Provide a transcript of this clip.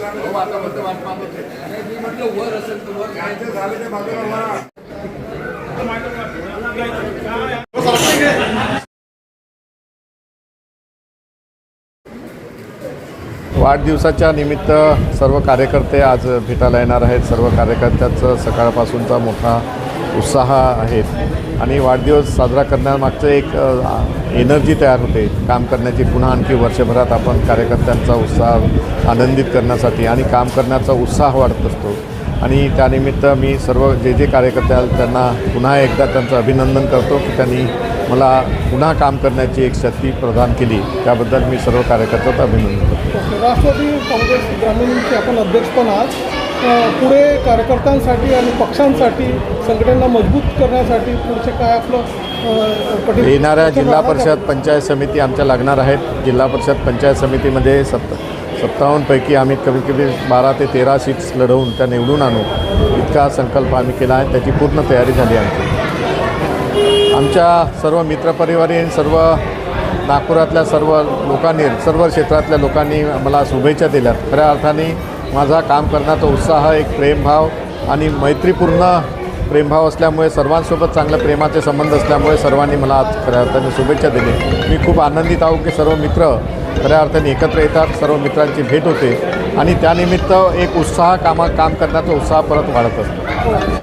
वर असेल तर वर वाढदिवसाच्या निमित्त सर्व कार्यकर्ते आज भेटायला येणार आहेत। सर्व कार्यकर्त्यांचा सकाळपासूनचा मोठा उत्साह आहे आणि वाढदिवस साजरा करण्यामागचं एक एनर्जी तयार होते काम करण्याची। पुन्हा आणखी वर्षभरात आपण कार्यकर्त्यांचा उत्साह आनंदित करण्यासाठी आणि काम करण्याचा उत्साह वाढत असतो आणि त्यानिमित्त मी सर्व जे कार्यकर्ते आहेत त्यांना पुन्हा एकदा त्यांचं अभिनंदन करतो की त्यांनी मला पुन्हा काम करण्याची एक शक्ती प्रदान केली। त्याबद्दल मी सर्व कार्यकर्त्यांचं अभिनंदन करतो। राष्ट्रवादी काँग्रेस ग्रामीणचे आपण अध्यक्ष पण आहात, पुढे कार्यकर्त्यांसाठी आणि पक्षांसाठी संघटना मजबूत करण्यासाठी पुढचे काय आपलं येणाऱ्या जिल्हा परिषद पंचायत समिती आमच्या लागणार आहेत। जिल्हा परिषद पंचायत समितीमध्ये 57 पैकी आम्ही कमी 12 ते 13 सीट्स लढवून त्या निवडून आणू इतका संकल्प आम्ही केला आहे। त्याची पूर्ण तयारी झाली आमची। आमच्या सर्व मित्रपरिवारी आणि सर्व नागपुरातल्या सर्व लोकांनी सर्व क्षेत्रातल्या लोकांनी मला शुभेच्छा दिल्यात। खऱ्या अर्थाने माझा काम करण्याचा उत्साह एक प्रेमभाव आणि मैत्रीपूर्ण प्रेमभाव असल्यामुळे सर्वांसोबत चांगल्या प्रेमाचे संबंध असल्यामुळे सर्वांनी मला आज खऱ्या अर्थाने शुभेच्छा दिली। मी खूप आनंदित आहो की सर्व मित्र खऱ्या अर्थाने एकत्र येतात, सर्व मित्रांची भेट होते आणि त्यानिमित्त एक उत्साह काम करण्याचा उत्साह परत वाढत असतो।